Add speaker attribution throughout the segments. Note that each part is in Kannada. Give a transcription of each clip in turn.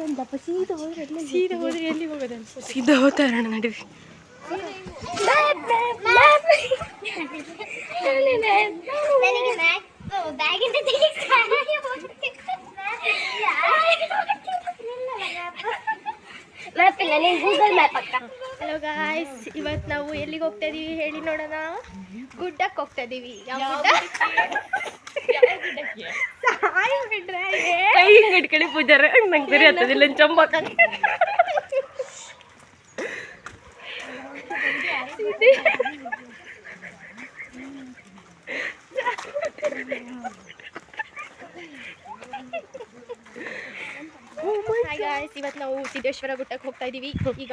Speaker 1: ಸೀದಾ ಹೋದ್ರೆ ಎಲ್ಲಿ ಹೋಗೋದು ಸೀದಾ ಹೋಗ್ತಾ ಇರೋಣ ನಡೀರಿ. ಹಲೋ ಗಾಯ್ಸ್, ಇವತ್ತು ನಾವು ಎಲ್ಲಿಗೆ ಹೋಗ್ತಾ ಇದೀವಿ ಹೇಳಿ ನೋಡೋಣ. ಗುಡ್ಡಕ್ಕೆ ಹೋಗ್ತಾ ಇದೀವಿ. ಯಾವ ಗುಡ್ಡ? ಕೈ ಹಿಂಗೆ ಇಟ್ಕೊಳ್ಳಿ ಪೂಜಾರ, ನಂಗೆ ಸರಿ ಆಗ್ತದಿಲ್ಲ ಚಂಬಾಕ. ಹಾಯ್ ಗಾಯ್ಸ್, ಇವತ್ತು ನಾವು ಸಿದ್ದೇಶ್ವರ ಗುಡ್ಡಕ್ಕೆ ಹೋಗ್ತಾ ಇದ್ದೀವಿ. ಈಗ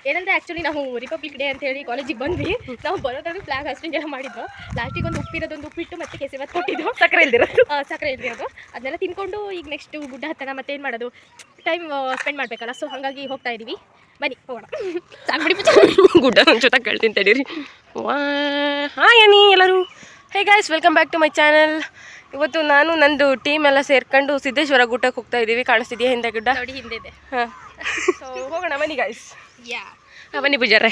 Speaker 1: ಏನಂದರೆ ಆ್ಯಕ್ಚುಲಿ ನಾವು ರಿಪಬ್ಲಿಕ್ ಡೇ ಅಂತ ಹೇಳಿ ಕಾಲೇಜಿಗೆ ಬಂದ್ವಿ. ನಾವು ಬರೋದಾದ್ರೂ ಫ್ಲಾಗ್ ಹಾಸ್ಟಿಂಗ್ ಎಲ್ಲ ಮಾಡಿದ್ದು. ಲಾಸ್ಟಿಗೆ ಒಂದು ಉಪ್ಪಿರೋದೊಂದು ಉಪ್ಪಿಟ್ಟು ಮತ್ತು ಕೇಸರಿಬಾತ್ ಕೊಟ್ಟಿದ್ದು. ಸಕ್ಕರೆ ಇಲ್ದಿರೋದು ಅದನ್ನೆಲ್ಲ ತಿನ್ಕೊಂಡು ಈಗ ನೆಕ್ಸ್ಟ್ ಗುಡ್ಡ ಹತ್ತೋಣ. ಮತ್ತೆ ಏನು ಮಾಡೋದು, ಟೈಮ್ ಸ್ಪೆಂಡ್ ಮಾಡಬೇಕಲ್ಲ. ಸೊ ಹಾಗಾಗಿ ಹೋಗ್ತಾ ಇದ್ದೀವಿ. ಬನ್ನಿ ಹೋಗೋಣ. ಸಾಕ್ಬಿಡಿ ಗುಡ್ಡ ನನ್ನ ಜೊತೆ ಕೇಳ್ತೀನಿ ತಡೀರಿ. ಹಾಯ್ ಅನಿ ಎಲ್ಲರೂ. Hey guys, welcome back to my channel. ಇವತ್ತು ನಾನು ನಂದು ಟೀಮ್ ಎಲ್ಲ ಸೇರ್ಕೊಂಡು ಸಿದ್ದೇಶ್ವರ ಗುಡ್ಡಕ್ಕೆ ಹೋಗ್ತಾ ಇದ್ದೀವಿ. ಕಾಣಿಸ್ತಿದೆಯಾ ಹಿಂದೆ ಗುಡ್ಡ? ನೋಡಿ ಹಿಂದೆ ಇದೆ. ಹಾಂ, ಸೊ ಹೋಗೋಣ ಬನ್ನಿ ಗಾಯ್ಸ್. ಹಾಂ ಬನ್ನಿ ಪೂಜಾರೆ.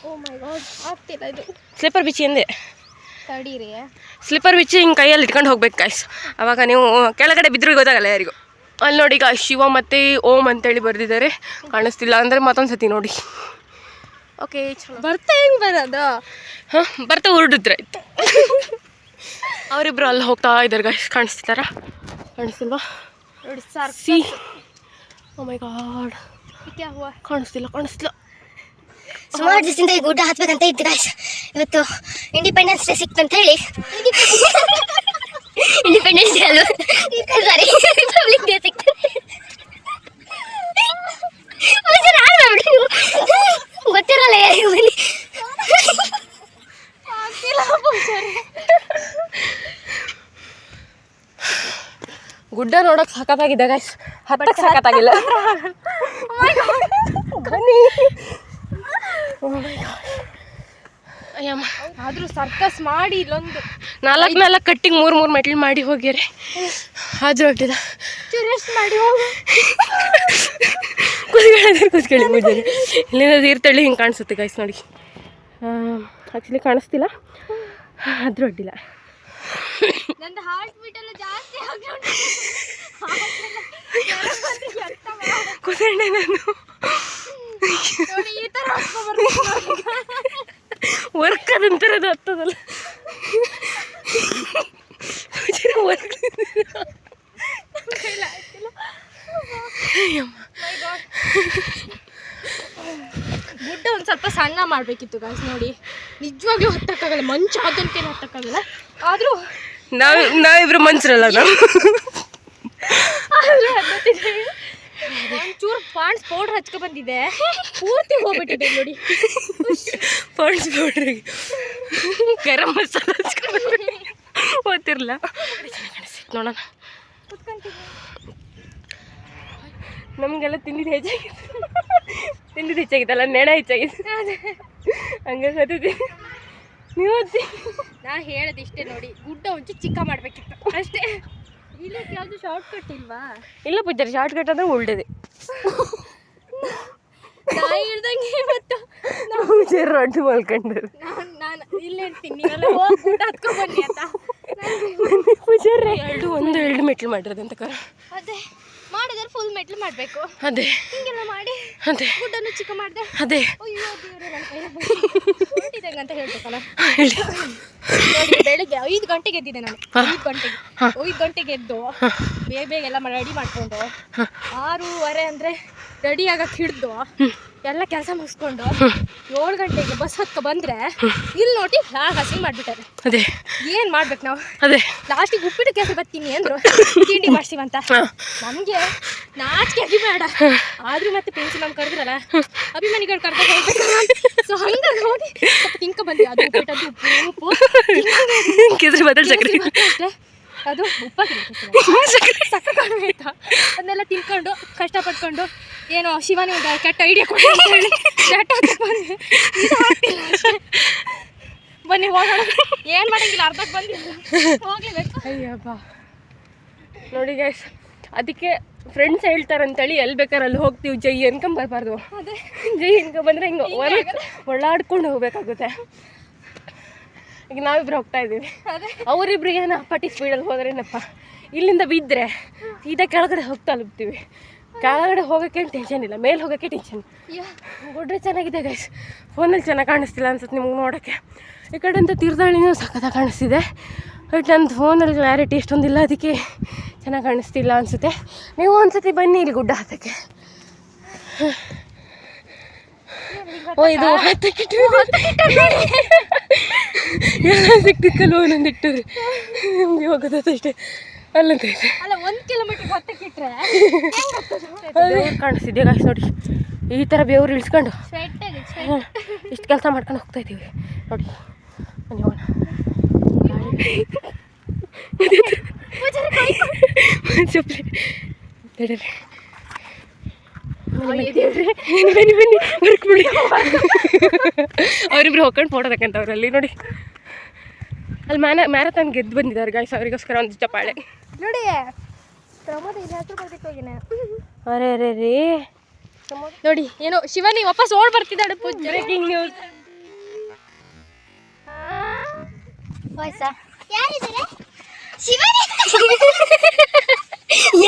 Speaker 1: ಓ ಮೈ ಗಾಡ್, ಆಗ್ತಿಲ್ಲ ಇದು. ಸ್ಲಿಪ್ಪರ್ ಬಿಚ್ಚಿ ಅಂದೆ. ತಡೀರಿ, ಸ್ಲಿಪ್ಪರ್ ಬಿಚ್ಚಿ ಹಿಂಗೆ ಕೈಯಲ್ಲಿ ಇಟ್ಕೊಂಡು ಹೋಗ್ಬೇಕು ಗಾಯ್ಸ್. ಅವಾಗ ನೀವು ಕೆಳಗಡೆ ಬಿದ್ದರೂ ಗೊತ್ತಾಗಲ್ಲ ಯಾರಿಗೂ. ಅಲ್ಲಿ ನೋಡಿ ಈಗ ಶಿವ ಮತ್ತು ಓಂ ಅಂತೇಳಿ ಬರೆದಿದ್ದಾರೆ. ಕಾಣಿಸ್ತಿಲ್ಲ ಅಂದರೆ ಮತ್ತೊಂದು ಸತಿ ನೋಡಿ. ಓಕೆ, ಚಲೋ. ಬರ್ತಾ ಹೆಂಗೆ ಬರೋದು? ಹಾಂ, ಬರ್ತಾ ಹೊರಡಿದ್ರೆ ಆಯ್ತು. ಅವರಿಬ್ರು ಅಲ್ಲಿ ಹೋಗ್ತಾ ಇದ್ದಾರೆ ಗಾಯ್ಸ್. ಕಾಣಿಸ್ತಿದ್ದಾರಾ? ಕಾಣಿಸ್ತಿಲ್ವಾ? ಸಿ, ಓ ಮೈ ಗಾಡ್, ಕಾಣಿಸ್ತಿಲ್ಲ.
Speaker 2: ಸುಮಾರು ದಿವಸದಿಂದ ಈ ಗುಡ್ಡ ಹತ್ಬೇಕಂತ ಇತ್ತು ಗಾಯ್ಸ್. ಇವತ್ತು ಇಂಡಿಪೆಂಡೆನ್ಸ್ ಡೇ ಸಿಕ್ತಂತ ಹೇಳಿ, ಇಂಡಿಪೆಂಡೆನ್ಸ್ ಡೇ ಅಲ್ವಾ, ಸಾರಿ ರಿಪಬ್ಲಿಕ್ ಡೇ ಸಿಕ್ತಂತೆ. ಗೊತ್ತಿರಲ್ಲ ಯಾರಿಗೂ. ಬನ್ನಿ,
Speaker 1: ಗುಡ್ಡ ನೋಡೋಕೆ ಸಖತ್ತಾಗಿದೆ ಗಾಯ್ಸ್. ಹತ್ತಕ್ಕೆ ಸಖತ್ತಾಗಿಲ್ಲ. ಬನ್ನಿ. ಅಯ್ಯಮ್ಮ, ಆದರೂ ಸರ್ಕಸ್ ಮಾಡಿ ಇಲ್ಲೊಂದು ನಾಲ್ಕು ಕಟ್ಟಿಂಗ್ 3 ಮೆಟ್ಲು ಮಾಡಿ ಹೋಗ್ಯಾರೆ. ಆದರೂ ಅಡ್ಡಿಲ್ಲ, ರೆಸ್ಟ್ ಮಾಡಿ ಹೋಗು. ಕೂತ್ಕೊಳ್ಳಿ ಪೂಜಾರಿ. ಇಲ್ಲಿಂದ ತೀರ್ಥಹಳ್ಳಿ ಹಿಂಗೆ ಕಾಣಿಸುತ್ತೆ ಗಾಯ್ಸ್ ನೋಡಿ. ಆ್ಯಕ್ಚುಲಿ ಕಾಣಿಸ್ತಿಲ್ಲ, ಆದರೂ ಅಡ್ಡಿಲ್ಲ.
Speaker 2: ನನ್ನ ಹಾರ್ಟ್ ಬೀಟ್ ಎಲ್ಲ ಜಾಸ್ತಿ
Speaker 1: ಕೂತ್ಕೊಂಡೆ ನಾನು.
Speaker 2: ಈ ಥರ
Speaker 1: ವರ್ಕ್ ಅದಂತರದು ಹತ್ತದಲ್ಲ. ವರ್ಕ್ ಗುಡ್ಡ ಒಂದು ಸ್ವಲ್ಪ ಸಣ್ಣ ಮಾಡಬೇಕಿತ್ತು ಗಾಯ್ಸ್. ನೋಡಿ, ನಿಜವಾಗ್ಲೂ ಹತ್ತಕ್ಕಾಗಲ್ಲ. ಮಂಚು ಆದಂತೇನು ಹತ್ತಕ್ಕಾಗಲ್ಲ. ಆದರೂ ನಾವಿಬ್ರು ಮಂಚರಲ್ಲ. ನಾವು ಒಂಚೂರು ಪಾಂಡ್ಸ್ ಪೌಡ್ರ್ ಹಚ್ಕೊ ಬಂದಿದೆ, ಪೂರ್ತಿ ಹೋಗ್ಬಿಟ್ಟಿದೆ ನೋಡಿ. ಪಾಂಡ್ಸ್ ಪೌಡ್ರಿಗೆ ಗರಂ ಮಸಾಲ ಹಚ್ಕೊಂಡು ಓದ್ತಿರ್ಲ. ನೋಡೋಣ, ನಮಗೆಲ್ಲ ತಿಂದಿದ್ದು ಹೆಚ್ಚಾಗಿತ್ತಲ್ಲ, ನೆಣ ಹೆಚ್ಚಾಗಿದೆ. ಹಂಗಾಗಿ ಹತ್ತಿದ್ದೆ. ನೀವು ನಾ ಹೇಳೋದು ಇಷ್ಟೇ ನೋಡಿ, ಗುಡ್ಡ ಒಂಚೂರು ಚಿಕ್ಕ ಮಾಡಬೇಕಿತ್ತು ಅಷ್ಟೇ. ಇಲ್ಲಕ್ಕೆ ಯಾವುದು ಶಾರ್ಟ್ ಕಟ್ ಇಲ್ವಾ? ಇಲ್ಲ ಪೂಜಾರಿ, ಶಾರ್ಟ್ ಕಟ್ ಅಂದರೆ ಒಳ್ಳೆಯದೇ. ನಾ ಹೇಳ್ದಂಗೆ ಇವತ್ತು ನಾವು ರೊಡ್ಡು ಮಲ್ಕೊಂಡ್ರು. ನಾನು ಇಲ್ಲೇ ಇರ್ತೀನಿ, ನೀವೆಲ್ಲ ಹೋಗಿ ಗುಡ್ಡ ಹತ್ಕೊಂಡು ಬನ್ನಿ ಅಂತ. ಪೂಜಾರಿ ಎರಡು ಮೆಟ್ಲು ಮಾಡಿರೋದಂತ ಕರ. ಅದೇ ಮಾಡಿದ್ರೆ ಫುಲ್ ಮೆಟ್ಲು ಮಾಡಬೇಕು. ಅದೇ ಹಿಂಗೆಲ್ಲ ಮಾಡಿ ಅದೇ ಗುಡ್ಡನ್ನು ಚಿಕ್ಕ ಮಾಡಿದೆ. ಅದೇ ಅಯ್ಯೋ ದೇವರೇ ಅಂತ ಹೇಳ್ಬೇಕಲ್ಲ. ನೋಡಿ, ಬೆಳಿಗ್ಗೆ 5 ಗಂಟೆಗೆ ಎದ್ದಿದ್ದೆ ನಾನು. 5 ಗಂಟೆಗೆ ಎದ್ದು ಬೇಗ ಎಲ್ಲ ರೆಡಿ ಮಾಡಿಕೊಂಡು 6:30 ಅಂದರೆ ರೆಡಿ ಆಗಕ್ಕೆ ಹಿಡಿದು ಎಲ್ಲ ಕೆಲಸ ಮುಗಿಸ್ಕೊಂಡು 7 ಗಂಟೆಗೆ ಬಸ್ ಹತ್ಕೊ ಬಂದರೆ ಇಲ್ಲಿ ನೋಡಿ ಫ್ಲಾಗ್ ಹಸಿ ಮಾಡಿಬಿಟ್ಟಾರೆ. ಅದೇ ಏನು ಮಾಡ್ಬೇಕು ನಾವು? ಅದೇ ಲಾಸ್ಟಿಗೆ ಉಪ್ಪಿಟ್ಟು ಕೆಲಸ ಬರ್ತೀನಿ ಅಂದರು, ತಿಂಡಿ ಮಾಡ್ತೀವಂತ. ನಮಗೆ ನಾಚಿಕೆ ಬೇಡ, ಆದರೂ ಮತ್ತೆ ಪ್ರಿನ್ಸಿಪಲ್ ಕರೆದ್ರಲ್ಲ, ಅಭಿಮಾನಿಗಳು ಕರ್ಕೊಂಡು ಹೋಗ್ಬೇಕು. ಸೊ ಹಂಗೆ ನೋಡಿ ಸ್ವಲ್ಪ ತಿನ್ಕ ಬಂದ್ವಿ. ಅದು ಉಪ್ಪಿಟ್ಟದ್ದು ಉಪ್ಪು ಕೇಸರಿ ಬಾತ್ ಸಕ್ಕರೆ ಅಷ್ಟೇ. ಅದು ಉಪ್ಪಾಗಿರುತ್ತೆ, ಸಕ್ಕರೆ ಕಡಿಮೆ ಆಯ್ತಾ. ಅದನ್ನೆಲ್ಲ ತಿನ್ಕೊಂಡು ಕಷ್ಟಪಟ್ಕೊಂಡು ಏನೋ ಶಿವನೇ ಒಂದು ಕೆಟ್ಟ ಐಡಿಯಾ ಕೊಡಿ ಅಂತ ಹೇಳಿ ಬಂದ್ವಿ. ಬನ್ನಿ ಹೋಗೋಣ. ಏನು ಮಾಡೋಂಗಿಲ್ಲ, ಅರ್ಧಕ್ಕೆ ಬಂದಿಲ್ಲ, ಹೋಗ್ಲೇಬೇಕು. ಅಯ್ಯಪ್ಪ ನೋಡಿ ಗೈಸ್, ಅದಕ್ಕೆ
Speaker 3: ಫ್ರೆಂಡ್ಸ್ ಹೇಳ್ತಾರಂತೇಳಿ ಎಲ್ಲಿ ಬೇಕಾದ್ರೆ ಅಲ್ಲಿ ಹೋಗ್ತೀವಿ ಜೈ ಅನ್ಕೊಂಬರ್ಬಾರ್ದು. ಜೈ ಅನ್ಕೊಂಬಂದ್ರೆ ಹಿಂಗೆ ಒಳ್ಳಾಡ್ಕೊಂಡು ಹೋಗ್ಬೇಕಾಗುತ್ತೆ. ಈಗ ನಾವಿಬ್ರು ಹೋಗ್ತಾ ಇದ್ದೀವಿ, ಅವರಿಬ್ರಿಗೆ ಏನೋ ಪಟ್ಟಿ ಸ್ಪೀಡಲ್ಲಿ ಹೋದ್ರೇನಪ್ಪ, ಇಲ್ಲಿಂದ ಬಿದ್ದರೆ ಸೀದಾ ಕೆಳಗಡೆ ಹೋಗಿ ತಲುಪ್ತೀವಿ. ಕೆಳಗಡೆ ಹೋಗೋಕ್ಕೆ ಟೆನ್ಷನ್ ಇಲ್ಲ, ಮೇಲೆ ಹೋಗೋಕ್ಕೆ ಟೆನ್ಷನ್. ಗುಡ್ಡೆ ಚೆನ್ನಾಗಿದೆ ಗೈಸ್, ಫೋನಲ್ಲಿ ಚೆನ್ನಾಗಿ ಕಾಣಿಸ್ತಿಲ್ಲ ಅನ್ಸುತ್ತೆ ನಿಮ್ಗೆ ನೋಡೋಕ್ಕೆ. ಈ ಕಡೆ ಅಂತ ತೀರ್ಥಹಳ್ಳಿನೂ ಸಖತ್ತಾಗಿ ಕಾಣಿಸ್ತಿದೆ, ಬಟ್ ನನ್ನ ಫೋನಲ್ಲಿ ಕ್ಲಾರಿಟಿ ಎಷ್ಟೊಂದಿಲ್ಲ, ಅದಕ್ಕೆ ಚೆನ್ನಾಗಿ ಕಾಣಿಸ್ತಿಲ್ಲ ಅನಿಸುತ್ತೆ. ನೀವು ಒಂದ್ಸತಿ ಬನ್ನಿ ಇಲ್ಲಿ ಗುಡ್ಡ ಹತ್ತಕ್ಕೆ. ಓ ಇದು ಎಲ್ಲ ಸಿಕ್ತಿಕ್ಕಲ್ಲ ಒಂದೊಂದು ಇಟ್ಟರೆ ನಮಗೆ ಹೋಗೋದಷ್ಟೇ ಅಲ್ಲಂತ ಇದೆ.
Speaker 1: ಅಲ್ಲ 1 ಕಿಲೋಮೀಟರ್ ಹೊತ್ತಕ್ಕಿಟ್ರೆ
Speaker 3: ಕಾಣಿಸ್ತಿದ್ದೆ ಗಾಯ್ಸ್ ನೋಡಿ, ಈ ಥರ ಬೇವ್ರು ಇಳಿಸ್ಕೊಂಡು ಇಷ್ಟು ಕೆಲಸ ಮಾಡ್ಕೊಂಡು ಹೋಗ್ತಾ ಇದ್ದೀವಿ ನೋಡಿ. ಬನ್ನಿ ವರ್ಕ್ ಬಿಡಿ. ಅವರಿಬ್ರು ಹೋಗ್ಕೊಂಡು ಫೋಟೋ ತಕ್ಕಂಥವ್ರಲ್ಲಿ ನೋಡಿ. ಅಲ್ಲಿ ಮ್ಯಾರಥಾನ್ ಗೆದ್ದು ಬಂದಿದ್ದಾರೆ ಗಾಯ್ಸ್, ಅವರಿಗೋಸ್ಕರ ಒಂದು ಚಪ್ಪಾಳೆ
Speaker 1: ನೋಡಿ.
Speaker 3: ಅರೆ ಅರೆ ರೇ
Speaker 1: ನೋಡಿ, ಏನೋ ಶಿವಾನಿ ವಾಪಸ್ ಓಡ್ ಬರ್ತಿದ್ದಾಳೆ.
Speaker 3: Breaking news.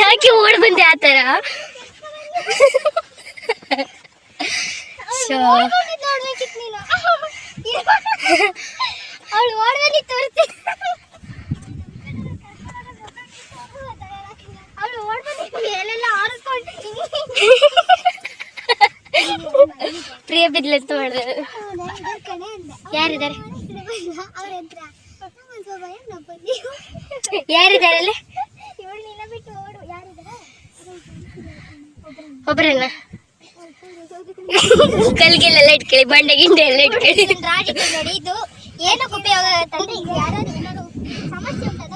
Speaker 2: ಯಾಕೆ ಓಡ್ ಬಂದೆ ಆ ಥರ? ಅವಳು ಓಡ್ಬಂದು ತೋರಿಸ್ತಿ, ಅವಳು ಓಡ್ಬಂದು ಮೇಲೆಲ್ಲ ಆರಿಸ್ಕೊಂಡು ಪ್ರಿಯ ಬಿದ್ಲೆಂತ ಮಾಡಿದೆ. ಯಾರಿದ್ದಾರೆ ಯಾರಿದ್ದಾರೆ ಒಬ್ಬರನ್ನ ಕಲ್ಗೆಲ್ಲ ಇಟ್ಕೊಳ್ಳಿ, ಬಂಡೆ ಗಿಂಡೆ ಎಲ್ಲ ಇಟ್ಕೊಳ್ಳಿ. ನೋಡಿ ಇದು ಏನಕ್ಕೆ ಉಪಯೋಗ ಆಗುತ್ತಂದ್ರೆ, ಈಗ ಯಾರಾದ್ರೂ ಏನಾದ್ರು ಸಮಸ್ಯೆ ಉಂಟಾದಾಗ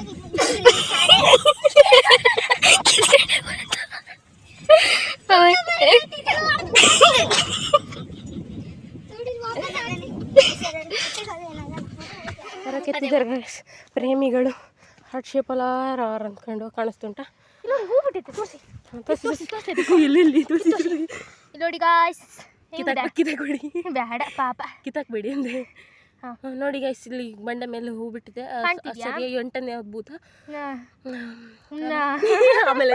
Speaker 3: ಪ್ರೇಮಿಗಳು ಹಾರ್ಟ್ ಶೇಪಲ್ಲ ಅಂದ್ಕೊಂಡು ಕಾಣಿಸ್ತುಂಟ.
Speaker 1: ಇಲ್ಲೊಂದು ಹೂ ಬಿಟ್ಟಿತ್ತು, ತೋರಿಸಿ
Speaker 3: ನೋಡಿ
Speaker 1: ಗಾಯ್ಸ್.
Speaker 3: ಕಿತ್ತಾಕ್ಬೇಡಿ,
Speaker 1: ಬೇಡ ಪಾಪ
Speaker 3: ಕಿತ್ತಾಕ್ಬೇಡಿ ಅಂದೆ. ನೋಡಿ ಗೈಸ್, ಇಲ್ಲಿ ಬಂಡೆ ಮೇಲೆ ಹೂ ಬಿಟ್ಟಿದೆ, ಸರಿಯಾಗಿ 8ನೇ ಅದ್ಭುತ. ಆಮೇಲೆ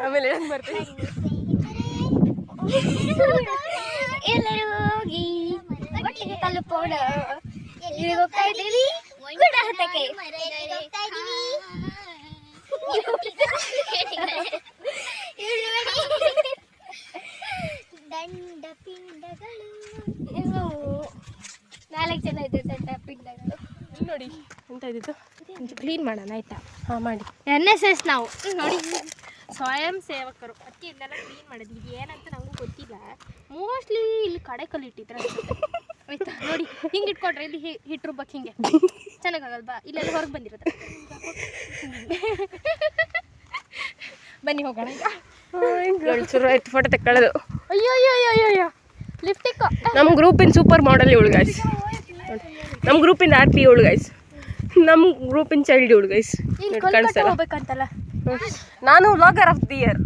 Speaker 3: ಆಮೇಲೆ ಏನು ಬರ್ತೀವಿ
Speaker 2: ಎಲ್ಲರೂ ಹೋಗಿ ಒಟ್ಟಿಗೆ ತಲುಪೋಣ. ಎಲ್ಲಿಗೆ ಹೋಗ್ತಾ ಇದ್ದೀವಿ? ಗುಡ್ಡ ಹತ್ತಕ್ಕೆ. ದಂಡ ಪಿಂಡಗಳು 4 ಜನ ಇದೆ. ದಂಡ ಪಿಂಡಗಳು
Speaker 3: ನೋಡಿ ಎಂತ ಇದ್ದಿದ್ದು,
Speaker 1: ಕ್ಲೀನ್ ಮಾಡೋಣ ಆಯ್ತಾ?
Speaker 3: ಹಾಂ ಮಾಡಿ.
Speaker 1: NSS ನಾವು ನೋಡಿ ಸ್ವಯಂ ಸೇವಕರು, ಅದಕ್ಕೆ ಇದನ್ನೆಲ್ಲ ಕ್ಲೀನ್ ಮಾಡೋದು. ಇದು ಏನಂತ ನನಗೂ ಗೊತ್ತಿಲ್ಲ, ಮೋಸ್ಟ್ಲಿ ಇಲ್ಲಿ ಕಡೆ ಕಲ್ಲಿಟ್ಟಿದ್ರೆ ಆಯ್ತಾ. ನೋಡಿ ಹಿಂಗೆ ಇಟ್ಕೊಡ್ರೆ ಇಲ್ಲಿ ಹಿಟ್ಟು ರುಬ್ಬಕ್ಕೆ ಹಿಂಗೆ ಚೆನ್ನಾಗಾಗಲ್ವಾ? ಇಲ್ಲೆಲ್ಲ ಹೊರಗೆ ಬಂದಿರುತ್ತೆ. ಬನ್ನಿ ಹೋಗೋಣ ಈಗ.
Speaker 3: ಶುರು ಆಯ್ತು ಫೋಟೋ ತಕ್ಕೊಳ್ಳೋದು.
Speaker 1: ಅಯ್ಯೋ ಅಯ್ಯೋ ಅಯ್ಯೋ ಅಯ್ಯೋ ಲಿಫ್ಟಿಕ್.
Speaker 3: ನಮ್ಮ ಗ್ರೂಪಿನ ಸೂಪರ್ ಮಾಡಲ್ ಇವಳು ಗೈಸ್, ನಮ್ಮ ಗ್ರೂಪಿನ RP ಇವಳು ಗೈಸ್, ನಮ್ಮ ಗ್ರೂಪಿನ ಚೈಲ್ಡ್ ಇವಳು ಗೈಸ್. ಕಾಣಿಸ್ತಲ್ಲ
Speaker 1: ಹೋಗ್ಬೇಕಂತಲ್ಲ,
Speaker 3: ನಾನು ವ್ಲಾಗರ್ ಆಫ್ ದಿ ಇಯರ್.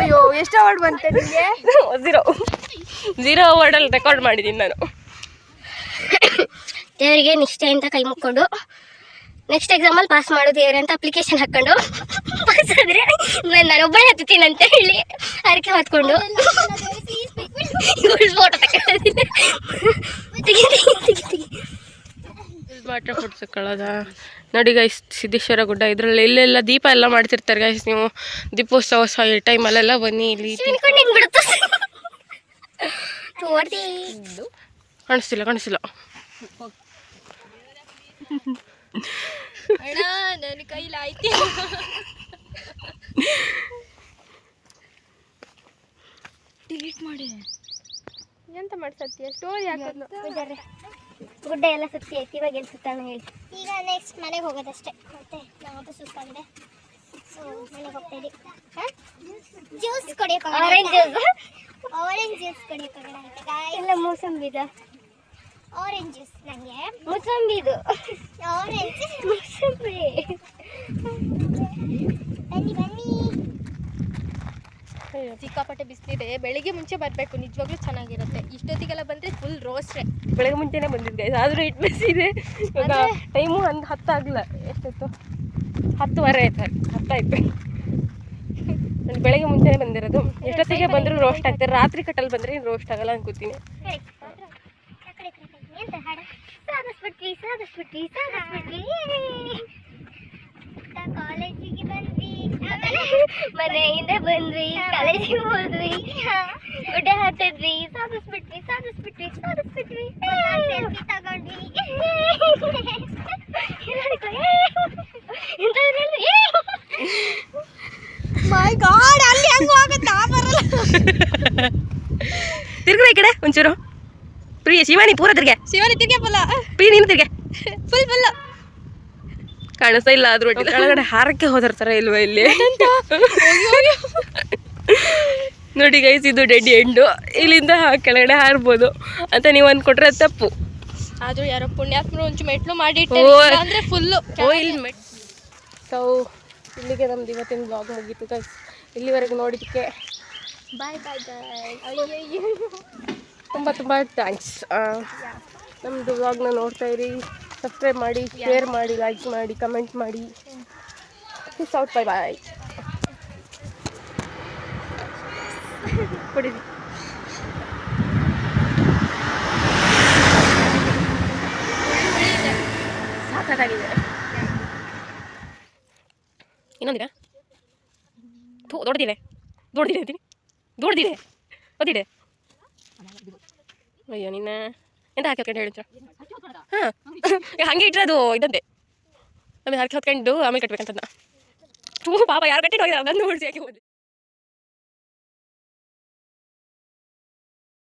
Speaker 1: ಅಯ್ಯೋ ಎಷ್ಟು ಅವಾರ್ಡ್ ಬಂತೆ ನಿಮಗೆ?
Speaker 3: 0 ಅವಾರ್ಡಲ್ಲಿ ರೆಕಾರ್ಡ್ ಮಾಡಿದ್ದೀನಿ ನಾನು.
Speaker 2: ದೇವರಿಗೆ ನಿಷ್ಠೆಯಿಂದ ಕೈ ಮುಕ್ಕೊಂಡು ನೆಕ್ಸ್ಟ್ ಎಕ್ಸಾಮಲ್ಲಿ ಪಾಸ್ ಮಾಡು ದೇವ್ರೆ ಅಂತ ಅಪ್ಲಿಕೇಶನ್ ಹಾಕ್ಕೊಂಡು ಪಾಸ್ ಆದರೆ ನಾನು ಒಬ್ಬಳೇ ಹತ್ತೀನಿ ಅಂತ ಹೇಳಿ ಹರಕೆ ಹೊತ್ಕೊಂಡು ಫೋಟೋ ತಗೊಳ್ಳೋದಿಲ್ಲ.
Speaker 3: ಮಾತ್ರ ಫೋಟೋ ತಗೊಳ್ಳೋದ. ನೋಡಿ ಗೈಸ್, ಸಿದ್ದೇಶ್ವರ ಗುಡ್ಡ, ಇದರಲ್ಲಿ ಇಲ್ಲೆಲ್ಲ ದೀಪ ಎಲ್ಲ ಮಾಡ್ತಿರ್ತಾರೆ ಗೈಸ್. ನೀವು ದೀಪೋತ್ಸವ ಟೈಮಲ್ಲೆಲ್ಲ ಬನ್ನಿ, ಇಲ್ಲಿ ಕಾಣಿಸ್ತಿಲ್ಲ
Speaker 1: ಅಣ್ಣ ನನ್ನ ಕೈಲಾಯ್ತು. ಡಿಲೀಟ್ ಮಾಡಿ ಎಂತ ಮಾಡ್ಸತ್ತೀಯ? ಸ್ಟೋರಿ ಹಾಕೋದು
Speaker 2: ಗುಡ್ಡ ಎಲ್ಲ ಸುತ್ತಿ ಆಯ್ತು, ಇವಾಗ ಎಲ್ಲಿ ಸುತ್ತಾನ ಹೇಳಿ. ಈಗ ನೆಕ್ಸ್ಟ್ ಮನೆಗೆ ಹೋಗೋದಷ್ಟೇ, ಮತ್ತೆ ನಾವು ಸುಸ್ತಾಗಿದೆ. ಸೊ ಮನೆಗೆ ಹೋಗ್ತಾ ಇದ್ದೀವಿ. ಜ್ಯೂಸ್ ಕುಡಿಯೋಕೆ, ಆರೆಂಜ್ ಜ್ಯೂಸ್ ಕುಡಿಯೋಕೆ ಇಲ್ಲ, ಮೂಸಂಬಿದ ಆರೆಂಜ್ ಜ್ಯೂಸ್. ನನಗೆ ಮೂಸಂಬಿದು ಆರೆಂಜ್ ಮೂಸಂಬಿ. ಬನ್ನಿ ಬನ್ನಿ.
Speaker 1: ಸಿಕ್ಕಾಪಟ್ಟೆ ಬಿಸಿಲಿದೆ. ಬೆಳಿಗ್ಗೆ ಮುಂಚೆ ಬರಬೇಕು, ನಿಜವಾಗ್ಲೂ ಚೆನ್ನಾಗಿರುತ್ತೆ. ಇಷ್ಟೊತ್ತಿಗೆಲ್ಲ ಬಂದರೆ ಫುಲ್ ರೋಸ್ಟೇ.
Speaker 3: ಬೆಳಗ್ಗೆ ಮುಂಚೆನೇ ಬಂದಿದ್ದೆ, ಆದರೂ ಇಟ್ಟು ಬಿಸಿದೆ. ಇವಾಗ ಟೈಮು ಒಂದು 10 ಆಗಿಲ್ಲ, ಎಷ್ಟಾಯ್ತು 10:15 ಆಯ್ತು, 10 ಆಯ್ತು. ನಾನು ಬೆಳಗ್ಗೆ ಮುಂಚೆನೇ ಬಂದಿರೋದು. ಎಷ್ಟೊತ್ತಿಗೆ ಬಂದರೂ ರೋಸ್ಟ್ ಆಗ್ತಾರೆ. ರಾತ್ರಿ ಕಟ್ಟಲ್ಲಿ ಬಂದರೆ ಏನು ರೋಸ್ಟ್ ಆಗಲ್ಲ ಅನ್ಕೋತೀನಿ.
Speaker 2: ಕಾಲೇಜಿಗೆ ಬಂದ್ವಿ, ಮನೆಯಿಂದ ಬಂದ್ವಿ, ಕಾಲೇಜಿಗೆ ಹೋದ್ವಿ, ಗುಡ್ಡೆ ಹಾಕಿದ್ವಿ, ಸಾಧಿಸ್ಬಿಟ್ವಿ ಸೆಲ್ಫಿ ತಗೊಂಡ್ವಿ. ಮೈ ಗಾಡ್, ಅಲ್ಲಿ ಹೆಂಗ್ ಹೋಗುತ್ತಾ ಬರಲ್ಲ.
Speaker 3: ತಿರ್ಗ ಈ ಕಡೆ ಒಂಚೂರು. ಪ್ರಿಯ ಶಿವಾನಿ ಪೂರ ತಿರ್ಗೆ.
Speaker 1: ಶಿವನಿ ತಿರ್ಗೆ ಫುಲ್ಲ.
Speaker 3: ಪ್ರಿಯ ನೀನು ತಿರ್ಗೆ.
Speaker 1: ಫುಲ್
Speaker 3: ಕಾಣಿಸ್ತಾ ಇಲ್ಲ, ಆದ್ರೂ ಕೆಳಗಡೆ ಹಾರಕ್ಕೆ ಹೋದಿರ್ತಾರೆ ಇಲ್ವಾ ಇಲ್ಲಿ. ನೋಡಿ ಗೈಸ್, ಇದು ಡೆಡ್ ಎಂಡು. ಇಲ್ಲಿಂದ ಕೆಳಗಡೆ ಹಾರ್ಬೋದು ಅಂತ ನೀವು ಅಂದ್ಕೊಟ್ರೆ ತಪ್ಪು.
Speaker 1: ಆದ್ರೂ ಯಾರೋ ಪುಣ್ಯಾತ್ಮರು ಒಂಚು ಮೆಟ್ಲು ಮಾಡಿಟ್ಟು ಅಂದ್ರೆ ಫುಲ್ಲು
Speaker 3: ಇಲ್ಲಿ ಸೊ ಇಲ್ಲಿಗೆ ನಮ್ದು ಇವತ್ತಿನ ಬ್ಲಾಗ್ ಮುಗೀತು ಗೈಸ್. ಇಲ್ಲಿವರೆಗೂ ನೋಡಿದ್ದಕ್ಕೆ
Speaker 1: ಬಾಯ್ ಬಾಯ್
Speaker 3: ತುಂಬ ಥ್ಯಾಂಕ್ಸ್. ನಮ್ಮದು ವ್ಲಾಗ್ನ ನೋಡ್ತಾ ಇರಿ, ಸಬ್ಸ್ಕ್ರೈಬ್ ಮಾಡಿ, ಶೇರ್ ಮಾಡಿ, ಲೈಕ್ ಮಾಡಿ, ಕಮೆಂಟ್ ಮಾಡಿ. Peace out, bye bye. ಕೊಡಿರಿ. ಸಾಕಾಗಿದೆ. ಇನ್ನೊಂದಿದೆ ದೊಡ್ಡದಿದೆ ಅಂತೀನಿ, ದೊಡ್ಡದಿದೆ ಓದಿದೆ. ಅಯ್ಯೋ ನಿನ್ನ ಎಂತ ಹಾಕಿ ಹೊತ್ಕೊಂಡು ಹೇಳಿದ್ರ? ಹಾಂ ಹಾಗೆ ಇಟ್ಟರೆ ಅದು ಇದಂತೆ. ಆಮೇಲೆ ಹಾಕಿ ಹೊತ್ಕೊಂಡು ಆಮೇಲೆ ಕಟ್ಬೇಕಂತಂದ. ಪಾಪ ಯಾರು ಕಟ್ಟಿಟ್ಟು ಹೋಗಿದ್ದಾರೆ, ಅದನ್ನು ಓಡಿಸಿ ಹಾಕಿ ಹೋದೆ.